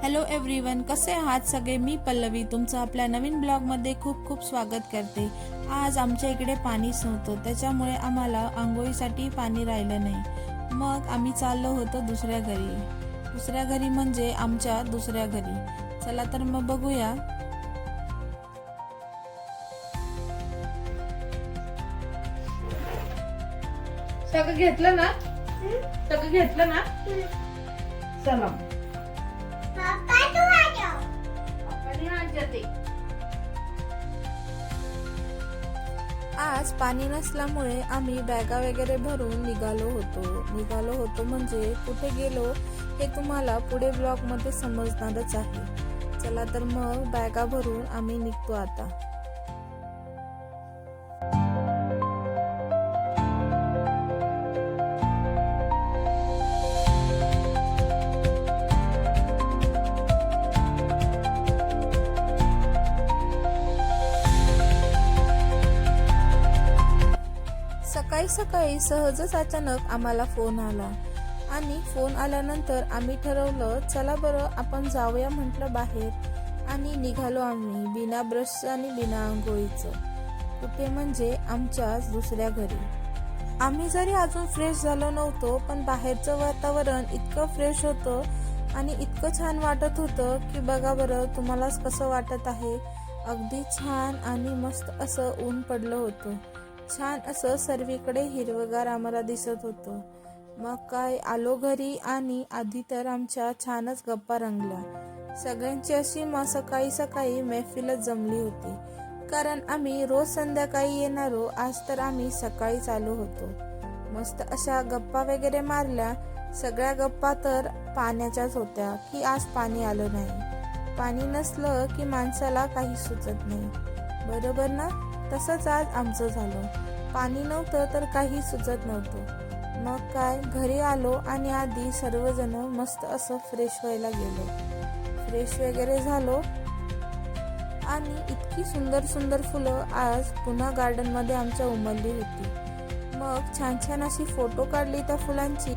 Hello everyone, कसे आहात सगळे? मी पल्लवी तुमचं आपल्या नवीन ब्लॉगमध्ये खूप खूप स्वागत करते। आज आमच्या इकडे पाणीच नव्हतं, त्याच्यामुळे आम्हाला आंघोळीसाठी पाणी राहिलं नाही। मग आम्ही चाललो होतो दुसऱ्या घरी म्हणजे आमच्या दुसऱ्या घरी। चला तर मग बघूया। सगळं घेतलं ना? सगळं घेतलं ना? चला आज पाणी नसल्यामुळे आम्ही बॅगा वगैरे भरून निघालो होतो म्हणजे कुठे गेलो हे तुम्हाला पुढे ब्लॉग मध्ये समजणारच आहे। चला तर मग बॅगा भरून आम्ही निघतो आता। सकाळी सहजच अचानक आम्हाला फोन आला आणि फोन आल्यानंतर आम्ही ठरवलं चला बरं आपण जाऊया म्हटलं बाहेर आणि निघालो आम्ही बिना ब्रश आणि बिना आंघोळीचं। कुठे म्हणजे आमच्याच दुसऱ्या घरी। आम्ही जरी अजून फ्रेश झालो नव्हतो पण बाहेरचं वातावरण इतकं फ्रेश होतं आणि इतकं छान वाटत होतं की बघा बरं तुम्हालाच कसं वाटत आहे। अगदी छान आणि मस्त असं ऊन पडलं होतं। छान असं सर्वीकडे हिरवगार आम्हाला दिसत होतं। मग काय आलो घरी आणि आधी तर आमच्या छानच गप्पा रंगल्या। सगळ्यांची अशी सकाळी मैफिलच जमली होती, कारण आम्ही रोज संध्याकाळी येणारो, आज तर आम्ही सकाळीच आलो होतो। मस्त अशा गप्पा वगैरे मारल्या। सगळ्या गप्पा तर पाण्याच्याच होत्या की आज पाणी आलं नाही। पाणी नसलं की माणसाला काही सुचत नाही, बरोबर ना? तसंच आज आमचं झालं। पाणी नव्हतं तर काही सुचत नव्हतं। मग काय घरी आलो आणि आधी सर्वजण मस्त असं फ्रेश व्हायला गेलो। फ्रेश वगैरे झालो आणि इतकी सुंदर सुंदर फुलं आज पुन्हा गार्डन मध्ये आमच्या उमलली होती। मग छान छान अशी फोटो काढली त्या फुलांची।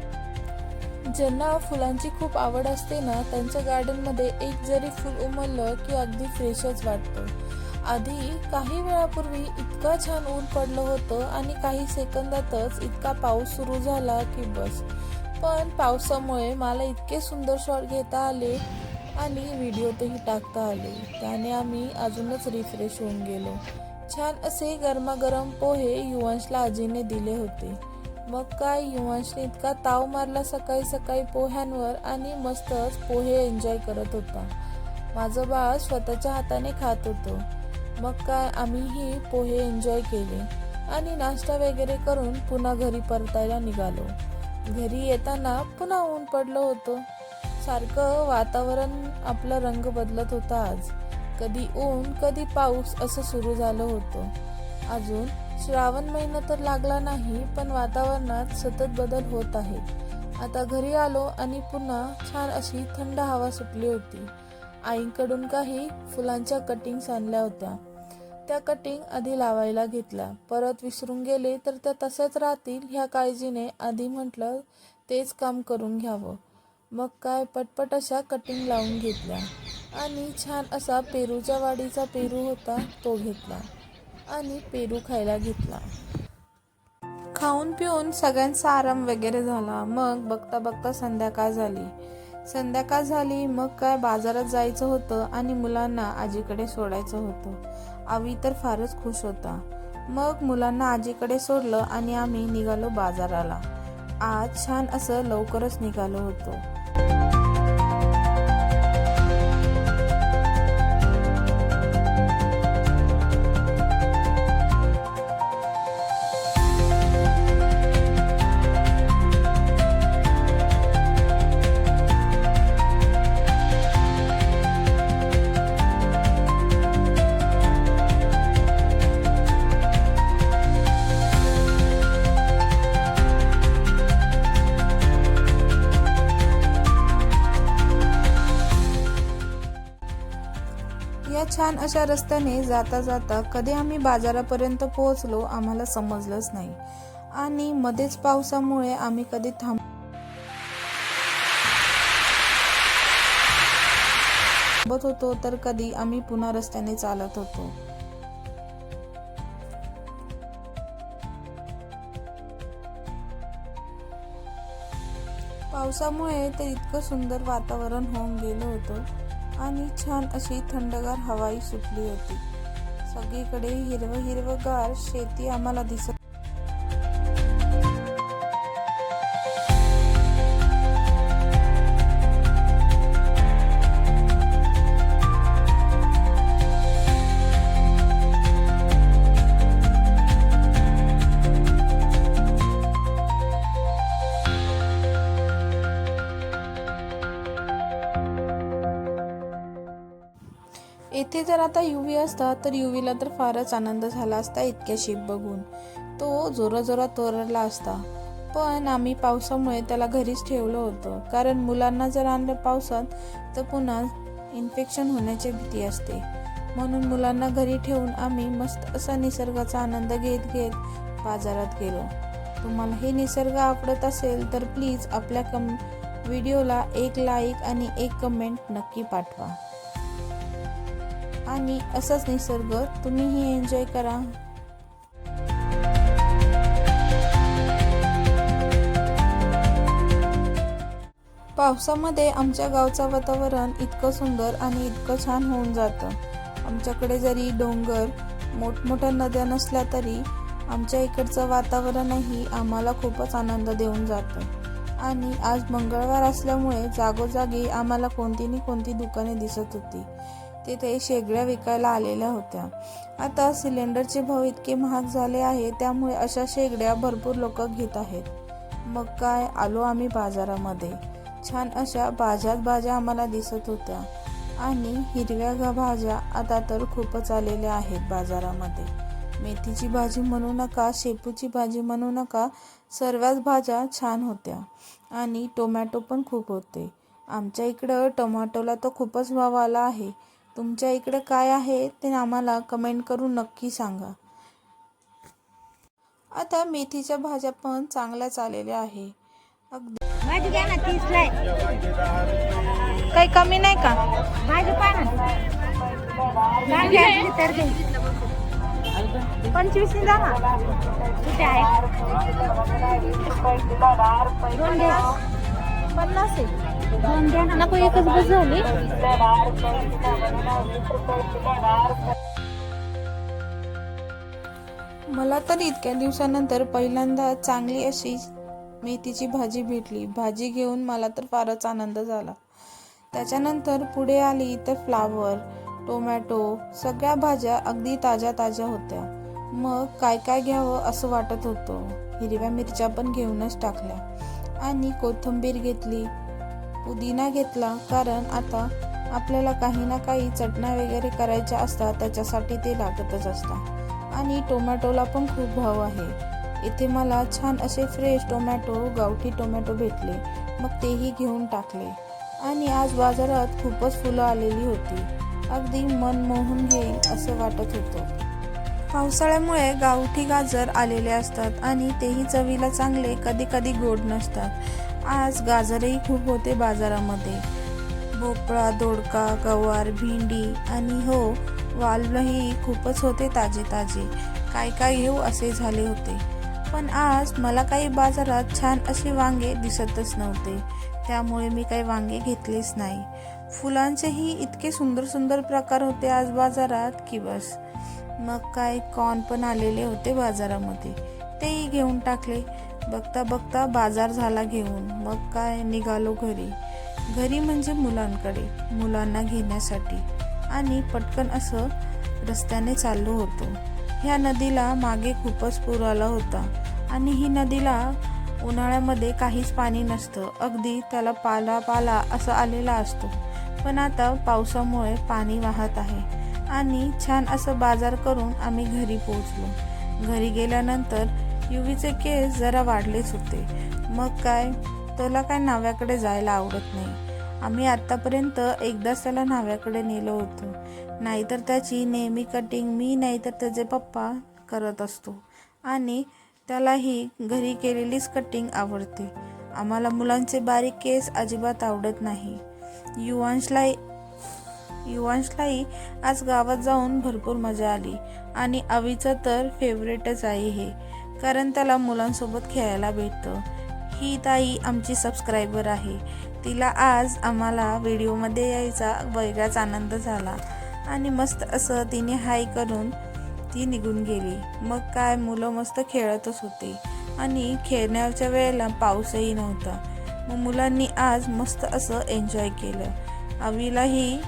ज्यांना फुलांची खूप आवड असते ना, त्यांच्या गार्डन मध्ये एक जरी फुल उमललं की अगदी फ्रेशच वाटतं। आधी काही वेळापूर्वी इतकं छान ऊन पडलं होतं आणि काही सेकंदातच इतका पाऊस सुरू झाला की बस। पण पावसामुळे मला इतके सुंदर शॉट घेता आले आणि व्हिडिओतही टाकता आले, त्याने आम्ही अजूनच रिफ्रेश होऊन गेलो। छान असे गरमागरम पोहे युवांशला आजीने दिले होते। मग काय युवांशने इतका ताव मारला सकाळी पोह्यांवर आणि मस्तच पोहे एन्जॉय करत होता। माझं बाळ स्वतःच्या हाताने खात होतं। मग काय आम्हीही पोहे एन्जॉय केले आणि नाश्ता वगैरे करून पुन्हा घरी परतायला निघालो। घरी येताना पुन्हा ऊन पडलं होतं। सारखं वातावरण आपला रंग बदलत होता आज। कधी ऊन कधी पाऊस असं सुरू झालं होतं। अजून श्रावण महिना तर लागला नाही, पण वातावरणात सतत बदल होत आहे। आता घरी आलो आणि पुन्हा छान अशी थंड हवा सुटली होती। आईकडून काही फुलांच्या कटिंग्स आणल्या होत्या, त्या कटिंग आधी लावायला घेतल्या। परत विसरून गेले तर त्या तसंच राहतील ह्या काळजीने आधी म्हटलं तेच काम करून घ्यावं। मग काय पटपट अशा कटिंग लावून घेतल्या आणि छान असा पेरूच्या वाडीचा पेरू होता तो घेतला आणि पेरू खायला घेतला। खाऊन पिऊन सगळ्यांचा आराम वगैरे झाला। मग बघता बघता संध्याकाळ झाली। मग काय बाजारात जायचं होतं आणि मुलांना आजीकडे सोडायचं होतं। आवी तर फारच खुश होता। मग मुलांना आजीकडे सोडलं आणि आम्ही निघालो बाजाराला। आज छान असं लवकरच निघालो होतो। या छान अशा रस्त्याने जाता जाता कधी आम्ही बाजारापर्यंत पोहोचलो आम्हाला समजलंच नाही आणि मध्येच पावसामुळे आम्ही कधी थांबत होतो तर कधी आम्ही पुन्हा रस्त्याने चालत होतो. पावसामुळे तर इतकं सुंदर वातावरण होऊन गेलं होतं आणि छान अशी थंडगार हवाई सुटली होती. सगळीकडे हिरवं हिरवंगार शेती आम्हाला दिसत. येथे जर आता युवी असता तर युवीला तर फारच आनंद झाला असता इतक्या शिप बघून. तो जोराजोरात ओरडला असता. पण आम्ही पावसामुळे त्याला घरीच ठेवलं होतं, कारण मुलांना जर आणलं पावसात तर पुन्हा इन्फेक्शन होण्याची भीती असते. म्हणून मुलांना घरी ठेवून आम्ही मस्त असा निसर्गाचा आनंद घेत घेत बाजारात गेलो. तुम्हाला हे निसर्ग आवडत असेल तर प्लीज आपल्या व्हिडिओला एक लाईक आणि एक कमेंट नक्की पाठवा. आणि असाच निसर्ग तुम्हीही एन्जॉय करा. पावसामध्ये आमच्या गावचं वातावरण इतकं सुंदर आणि इतकं छान होऊन जातं. आमच्याकडे जरी डोंगर मोठमोठ्या नद्या नसल्या तरी आमच्या इकडचं वातावरणही आम्हाला खूपच आनंद देऊन जातं. आणि आज मंगळवार असल्यामुळे जागोजागी आम्हाला कोणती ना कोणती दुकाने दिसत होती. तिथे शेगड्या विकायला आलेल्या होत्या. आता सिलेंडरचे भाव इतके महाग झाले आहे, त्यामुळे अशा शेगड्या भरपूर लोक घेत आहेत. मग काय, आलो आम्ही बाजारामध्ये. छान अशा भाज्या आम्हाला दिसत होत्या आणि हिरव्या भाज्या आता तर खूपच आलेल्या आहेत बाजारामध्ये. मेथीची भाजी म्हणू नका, शेपूची भाजी म्हणू नका, सर्वच भाज्या छान होत्या. आणि टोमॅटो पण खूप होते. आमच्या इकडं टोमॅटोला तर खूपच भाव आला आहे. तुमच्या इकडे काय आहे ते आम्हाला कमेंट करून नक्की सांगा. आता मेथीच्या भाज्या पण चांगल्याच आलेल्या आहे. भाजी घ्या ना 30 ला आहे. काही कमी नाही का? भाजी पाहा ना. भाजी घ्यायची तर दे. 25 ने जा ना. कुठे आहे? दोन घ्या. 50 आहे. दोन घ्या ना. नको, एकच बस झाली. मला तर इतक्या दिवसानंतर पहिल्यांदा चांगली अशी मेथीची भाजी भेटली. भाजी घेऊन मला तर फारच आनंद झाला. त्याच्यानंतर पुढे आली तर फ्लावर, टोमॅटो, सगळ्या भाज्या अगदी ताज्या ताज्या होत्या. मग काय काय घ्यावं असं वाटत होतं. हिरव्या मिरच्या पण घेऊनच टाकल्या आणि कोथिंबीर घेतली, पुदिना घेतला, कारण आता आपल्याला काही ना काही चटण्या वगैरे करायच्या असतात, त्याच्यासाठी ते लागतच असतात. आणि टोमॅटोला पण खूप भाव आहे. इथे मला छान असे फ्रेश टोमॅटो, गावठी टोमॅटो भेटले. मग तेही घेऊन टाकले. आणि आज बाजारात खूपच फुलं आलेली होती. अगदी मन मोहून घेईल असं वाटत होतं. पावसाळ्यामुळे गावठी गाजर आलेले असतात आणि तेही चवीला चांगले, कधी कधी गोड नसतात. आज गाजरही खूप होते बाजारामध्ये. भोपळा, दोडका, गवार, भेंडी आणि हो, वालही खूपच होते ताजे ताजे. काय काय घेऊ असे झाले होते. पण आज मला काही बाजारात छान असे वांगे दिसतच नव्हते, त्यामुळे मी काही वांगे घेतलेच नाही. फुलांचेही इतके सुंदर सुंदर प्रकार होते आज बाजारात की बस. मग काय, कॉर्न पण आलेले होते बाजारामध्ये, तेही घेऊन टाकले. बघता बघता बाजार झाला घेऊन. मग काय, निघालो घरी म्हणजे मुलांना घेण्यासाठी. आणि पटकन असं रस्त्याने चाललो होतो. ह्या नदीला मागे खूपच पूर आला होता आणि ही नदीला उन्हाळ्यामध्ये काहीच पाणी नसतं. अगदी त्याला पाला असं आलेला असतो. पण आता पावसामुळे पाणी वाहत आहे. आणि छान असं बाजार करून आम्ही घरी पोहोचलो. घरी गेल्यानंतर युवीचे केस जरा वाढलेच होते. मग काय, त्याला काय न्हाव्याकडे जायला आवडत नाही. आम्ही आतापर्यंत एकदाच त्याला न्हाव्याकडे नेलं होतं. नाहीतर त्याची नेहमी कटिंग मी नाहीतर त्याचे पप्पा करत असतो. आणि त्यालाही घरी केलेलीच कटिंग आवडते. आम्हाला मुलांचे बारीक केस अजिबात आवडत नाही. युवांशलाही आज गावात जाऊन भरपूर मजा आली आणि अवीचं तर फेवरेटच आहे हे, कारण त्याला मुलांसोबत खेळायला भेटतं. ही ताई आमची सबस्क्रायबर आहे. तिला आज आम्हाला व्हिडिओमध्ये यायचा वेगळाच आनंद झाला आणि मस्त असं तिने हाय करून ती निघून गेली. मग काय, मुलं मस्त खेळतच होते आणि खेळण्याच्या वेळेला पाऊसही नव्हता. मग मुलांनी आज मस्त असं एन्जॉय केलं. अवीलाही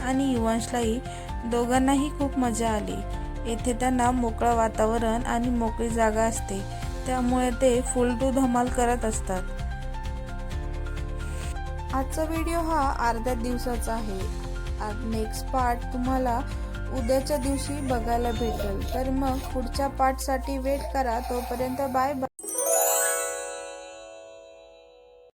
आणि युवांशलाही दोघांनाही खूप मजा आली. येथे त्यांना मोकळं वातावरण आणि मोकळी जागा असते, त्यामुळे ते फुल टू धमाल करत असतात. आजचा व्हिडिओ हा अर्ध्या दिवसाचा आहे. नेक्स्ट पार्ट तुम्हाला उद्याच्या दिवशी बघायला भेटेल. तर मग पुढच्या पार्टसाठी वेट करा. तोपर्यंत बाय बाय.